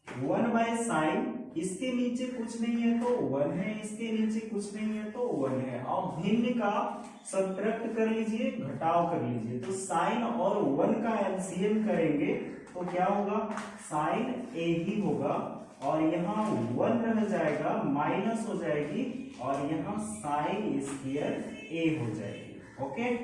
1/साइन, इसके नीचे कुछ नहीं है तो 1 है, इसके नीचे कुछ नहीं है तो 1 है, और भिन्न का सब्ट्रैक्ट कर लीजिए, घटाव कर लीजिए, तो साइन और 1 का एलसीएम करेंगे तो क्या होगा, साइन ए ही होगा और यहाँ 1 रह जाएगा, माइनस हो जाएगी और यहाँ साइन स्क्वायर ए हो जाएगी। ओके,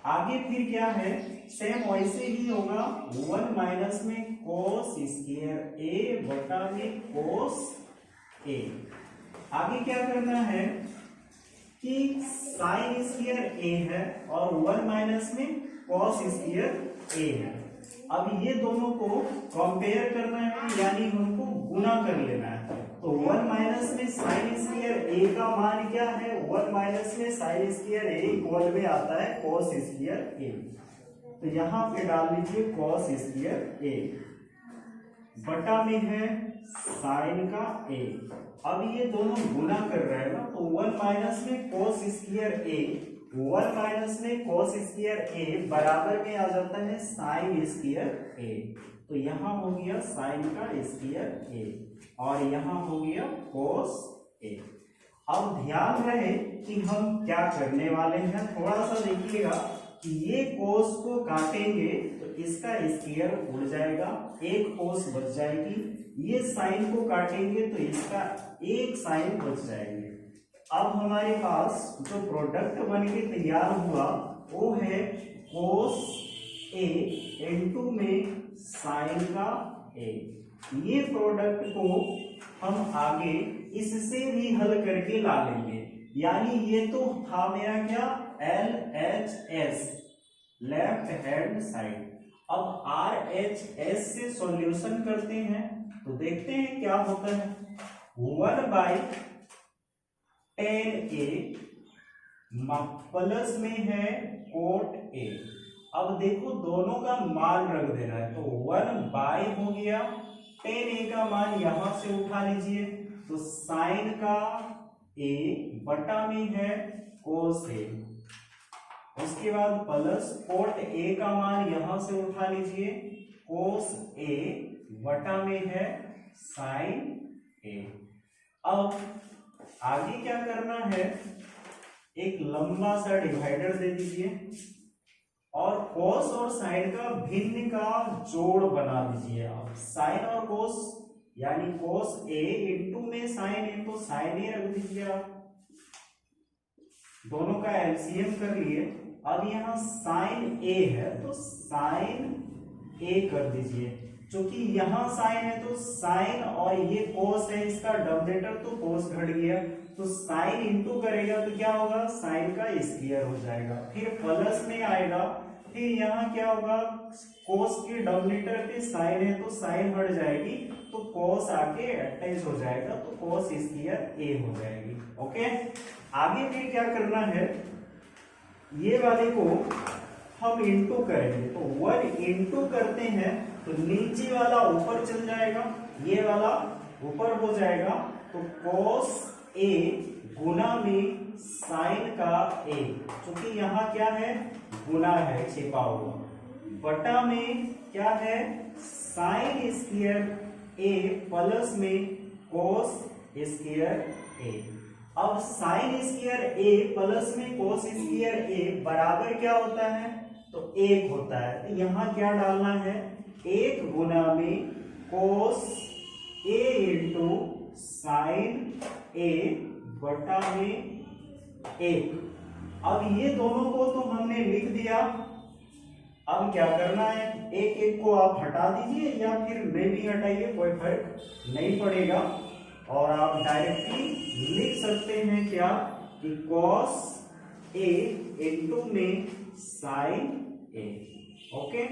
आगे फिर क्या है, सेम वैसे ही होगा, 1 माइनस में कोस स्क्वायर ए बटा में कोस ए। आगे क्या करना है कि साइन स्क्वायर ए है और 1 माइनस में कॉस स्क्वायर ए है। अब ये दोनों को कंपेयर करना है, यानी हमको गुना कर लेना है, तो तो 1 माइनस में साइन स्क्वायर ए का मान क्या है? 1 माइनस में साइन स्क्वायर ए इक्वल में आता है कॉस स्क्वायर ए। तो यहां पे डाल लीजिए कॉस स्क्वायर ए बटा में है साइन का ए। अब ये दोनों गुना कर रहे हैं ना, तो 1 माइनस में कॉस स्क्वायर ए, 1 माइनस में कॉस स्क्वायर ए बराबर में आ जाता है साइन स्क्वायर ए। तो यहां हो गया साइन का स्क्वायर ए और यहां हो गया कॉस ए। अब ध्यान रहे कि हम क्या करने वाले हैं, थोड़ा सा देखिएगा कि ये कोस को काटेंगे तो इसका स्क्वायर उड़ जाएगा, एक कोस बच जाएगी। ये साइन को काटेंगे तो इसका एक साइन बच जाएंगे। अब हमारे पास जो प्रोडक्ट बन के तैयार हुआ वो है कोस ए इनटू में साइन का ए। ये प्रोडक्ट को हम आगे इससे भी हल करके ला लेंगे, यानी ये तो था मेरा क्या LHS लेफ्ट हैंड साइड। अब RHS से सॉल्यूशन करते हैं तो देखते हैं क्या होता है। 1/10A प्लस में है कोट ए। अब देखो दोनों का मान रख देना है, तो 1 हो गया 10A का मान यहां से उठा लीजिए, तो साइन का ए बटा में है कोस ए। उसके बाद प्लस कोट ए का मान यहां से उठा लीजिए, कोस ए बटा में है साइन ए। अब आगे क्या करना है, एक लंबा सा डिवाइडर दे दीजिए और कोस और साइन का भिन्न का जोड़ बना दीजिए। आप साइन और कोस यानी कोस ए इंटू में साइन ए, तो साइन ए रख दीजिए आप, दोनों का एलसीएम कर लिए। अब यहाँ साइन ए है तो साइन ए कर दीजिए, क्योंकि यहाँ साइन है तो साइन और ये कोस है, इसका डोमिनेटर तो कोस घट गया, तो साइन इंटू करेगा तो क्या होगा साइन का स्क्वायर हो जाएगा। फिर प्लस में आएगा, फिर यहाँ क्या होगा कोस के डोमिनेटर पे साइन है तो साइन हट जाएगी, तो कोस आके अटैच हो जाएगा, तो कोस स्क्वायर ए हो जाएगी। ओके, आगे फिर क्या करना है, ये वाले को हम इंटू करेंगे, तो 1 इंटू करते हैं तो नीचे वाला ऊपर चल जाएगा, ये वाला ऊपर हो जाएगा, तो कोस ए गुना में साइन का ए, क्योंकि यहाँ क्या है गुना है छिपा हुआ, बटा में क्या है साइन स्क्वायर ए प्लस में कोस स्क्वायर ए। अब साइन स्क्वायर ए प्लस में कोस स्क्वायर ए बराबर क्या होता है, तो 1 होता है। तो यहाँ क्या डालना है, 1 गुना में कोस ए इंटू साइन ए बटा में 1। अब ये दोनों को तो हमने लिख दिया। अब क्या करना है, एक एक को आप हटा दीजिए या फिर नहीं भी हटाइए, कोई फर्क नहीं पड़ेगा, और आप डायरेक्टली लिख सकते हैं क्या कि कॉस ए इंटू में साइन ए। ओके,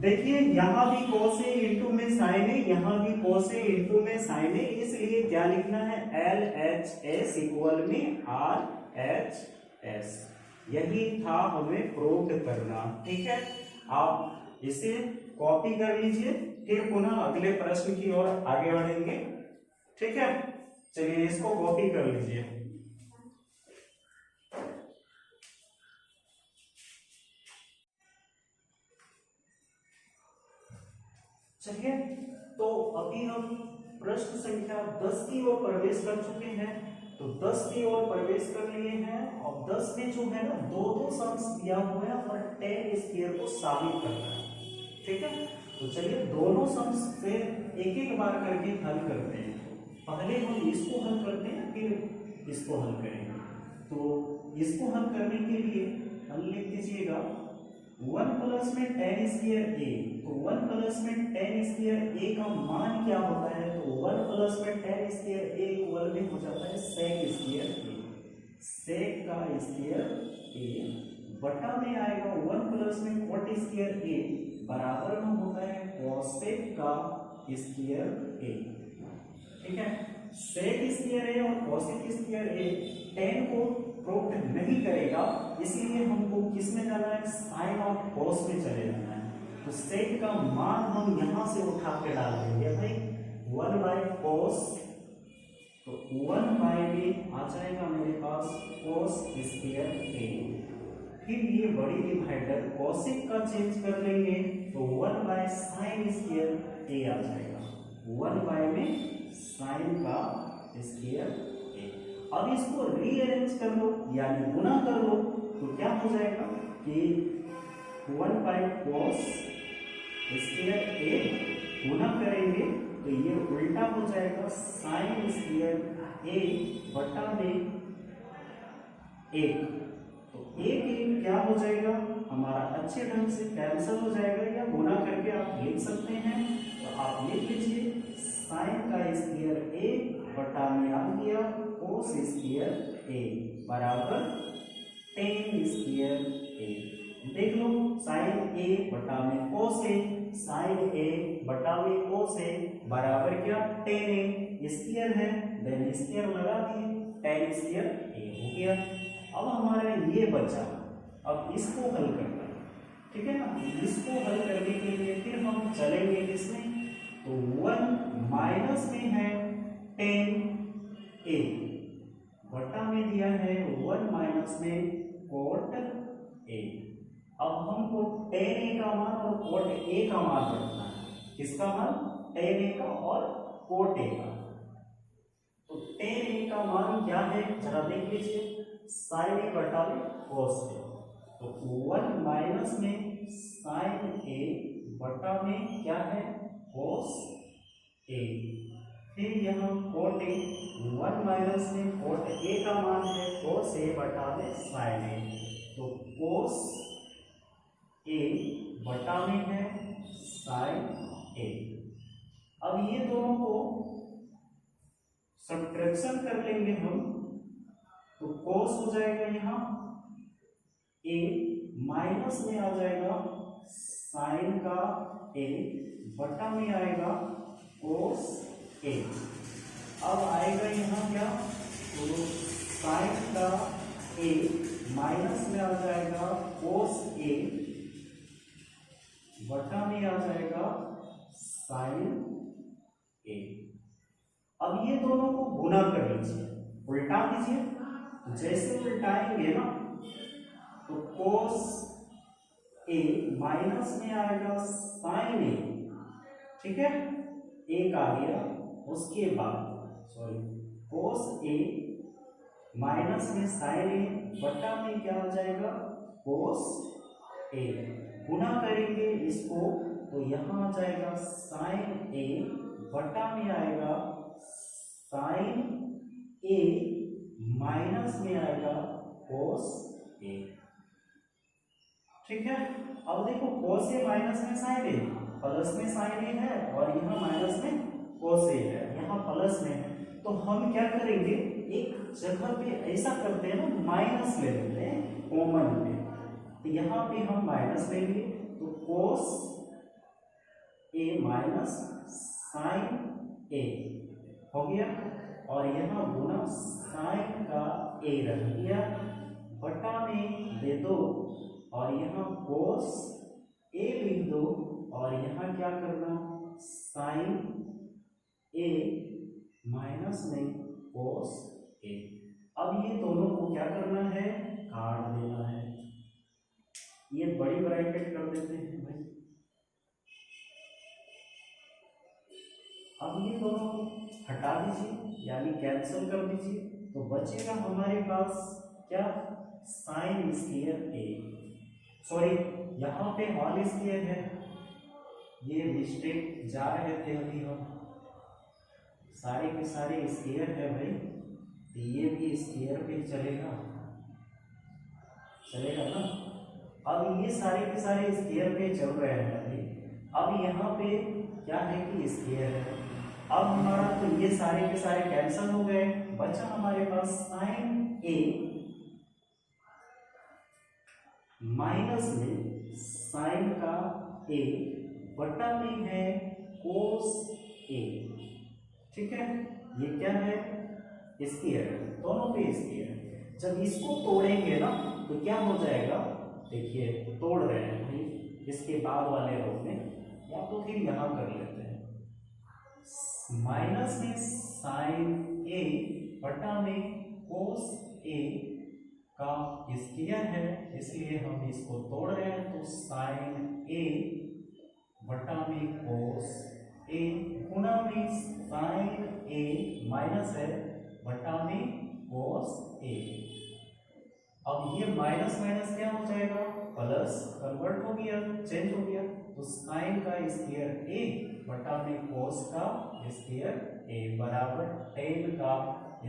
देखिए यहां भी कॉस ए इंटू में साइन ए, यहां भी कॉस ए इंटू में साइन ए, इसलिए क्या लिखना है LHS इक्वल में RHS। यही था हमें प्रूव करना। ठीक है, आप इसे कॉपी कर लीजिए, फिर पुनः अगले प्रश्न की ओर आगे बढ़ेंगे। ठीक है, चलिए इसको कॉपी कर लीजिए। चलिए, तो अभी हम प्रश्न संख्या 10 की ओर प्रवेश कर चुके हैं। तो 10 की ओर प्रवेश कर लिए हैं और 10 में जो है ना दो सम्स दिया हुआ है और 10 स्क्वायर को साबित करना है। ठीक है, तो चलिए दोनों सम्स फिर एक एक बार करके हल करते हैं। पहले हम इसको हल करते हैं, फिर इसको हल करेंगे। तो इसको हल करने के लिए हल लिख दीजिएगा 1 प्लस में 10 स्क्वायर ए। तो 1 प्लस में 10 स्क्वायर ए का मान क्या होता है, तो 1 प्लस में 10 स्क्वायर ए इक्वल में हो जाता है सेक स्क्वायर ए। सेक का स्क्वायर ए बटा में आएगा 1 प्लस में 40 स्क्वायर ए बराबर में होता है कॉसेक का स्क्वायर ए। ठीक है, सेक स्क्वायर ए और कोसेक स्क्वायर ए tan को प्रोडक्ट नहीं करेगा, इसलिए हमको किस में जाना है, साइन और कॉस में चले जाना है। तो सेक का मान हम यहां से उठा के डाल देंगे भाई 1/cos, तो 1 में आ जाएगा मेरे पास cos स्क्वायर ए। फिर ये बड़ी डिवाइडर कोसेक का चेंज कर लेंगे तो 1/sin स्क्वायर ए आ जाएगा, 1 में साइन का स्क्वायर ए। अब इसको रीअरेंज कर लो यानी गुना कर लो तो क्या हो जाएगा कि 1/cos स्क्वायर ए गुना करेंगे तो ये उल्टा हो जाएगा साइन स्क्वायर ए बटा में 1। तो एक क्या हो जाएगा हमारा, अच्छे ढंग से कैंसिल हो जाएगा या गुना करके आप लिख सकते हैं। तो आप लिख लीजिए साइन का स्क्वायर ए बटा में आ गया कोस स्क्वायर ए बराबर tan स्क्वायर ए। देख लो साइन ए बटा में कोस ए, साइन ए बटा में कोस ए बराबर क्या tan ए, स्क्वायर है देन स्क्वायर लगा दिए tan स्क्वायर ए हो गया। अब हमारा ये बचा, अब इसको हल करना है, ठीक है ना। इसको हल करने के लिए फिर हम चलेंगे इसमें, तो 1 माइनस में है tan a बटा में दिया है 1 माइनस में cot a। अब हमको tan a का मान और cot a का मान रखना है, किसका मान, tan a का और cot a का। तो tan a का मान क्या है जरा देख लीजिए, sin a बटा में cos a, तो 1 माइनस में sin a बटा में क्या है cos a। फिर यहाँ cot a, 1 माइनस में cot a का मान है cos a बटा में sin a, तो cos a बटा में है sin a। अब ये दोनों को सब्ट्रैक्शन कर लेंगे हम, तो cos हो जाएगा यहाँ a माइनस में आ जाएगा sin का a बटा में आएगा cos a। अब आएगा यहाँ क्या, तो sin का a माइनस में आ जाएगा cos a बटा में आ जाएगा sin a। अब ये दोनों को गुना कर लीजिए, उल्टा कीजिए, जैसे उल्टाएंगे ना तो cos a माइनस में आएगा sin a, ठीक है, एक आ गया। उसके बाद सॉरी cos a माइनस में sin a बटा में क्या आ जाएगा cos a। गुना करेंगे इसको तो यहाँ आ जाएगा sin a बटा में आएगा sin a माइनस में आएगा cos a। ठीक है, अब देखो cos a माइनस में sin a, प्लस में sin a है और यहाँ माइनस में cos a है, यहाँ प्लस में है। तो हम क्या करेंगे, एक जगह पे ऐसा करते हैं ना, माइनस ले लेते हैं कॉमन पे, तो यहाँ पे हम माइनस लेंगे तो cos a minus sin a हो गया, और यहाँ गुना sin का a रख दिया बटा में दे दो, और यहाँ cos a लिख दो, और यहाँ क्या करना sin a माइनस में cos a। अब ये दोनों को क्या करना है, काट देना है। ये बड़ी ब्रैकेट कर देते हैं भाई। अब ये दोनों को हटा दीजिए यानी कैंसिल कर दीजिए, तो बचेगा हमारे पास क्या, साइन स्क्वायर a। सॉरी यहाँ पे होल स्क्वायर है, ये मिस्टेक जा रहे थे अभी हम, सारे के सारे स्क्वायर है भाई, तो ये भी स्क्वायर पे चलेगा, चलेगा ना। अब ये सारे के सारे स्क्वायर पे चल रहे हैं भाई। अब यहाँ पे क्या है कि स्क्वायर है, अब हमारा तो ये सारे के सारे कैंसिल हो गए, बचा हमारे पास साइन a माइनस में साइन का a बटा में है ठीक है, ये क्या है, स्क्वायर, दोनों पे स्क्वायर। जब इसको तोड़ेंगे ना तो क्या हो जाएगा, देखिए तोड़ रहे हैं भाई, इसके बाद वाले रो में, या तो फिर यहां कर लेते हैं, माइनस में साइन ए बटा में कोस ए का स्क्वायर है, इसलिए हम इसको तोड़ रहे हैं, तो साइन ए बटा में कोस ए गुणा में साइन ए माइनस है बटा में कोस ए। अब ये माइनस माइनस क्या हो जाएगा, प्लस, कन्वर्ट हो गया, चेंज हो गया, तो साइन का स्क्वायर ए बटा में कोस का स्क्वायर ए बराबर टेन का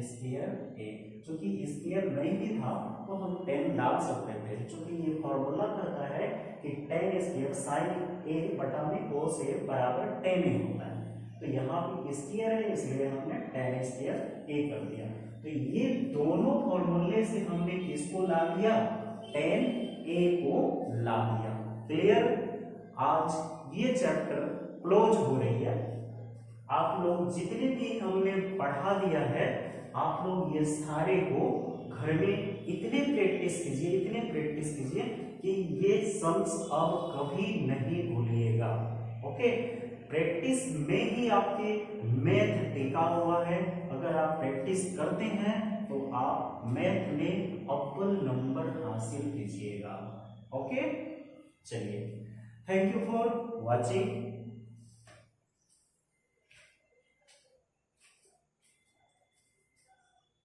स्क्वायर ए। चूंकि स्क्वायर नहीं भी था तो हम टेन डाल सकते थे, चूंकि ये फॉर्मूला कहता है कि टेन स्क्वायर साइन ए बटा में कोस ए बराबर टेन ही होता है, तो यहाँ भी स्क्वायर है इसलिए हमने टेन स्क्वायर ए कर दिया। तो ये दोनों फॉर्मूले से हमने किसको ला दिया, टेन ए को ला दिया। क्लियर, आज ये चैप्टर क्लोज हो रही है। आप लोग जितने भी हमने पढ़ा दिया है, आप लोग ये सारे को घर में इतने प्रैक्टिस कीजिए कि ये सम्स अब कभी नहीं भूलिएगा। ओके, प्रैक्टिस में ही आपके मैथ टिका हुआ है। अगर आप प्रैक्टिस करते हैं तो आप मैथ में अव्वल नंबर हासिल कीजिएगा। ओके, चलिए, थैंक यू फॉर वॉचिंग।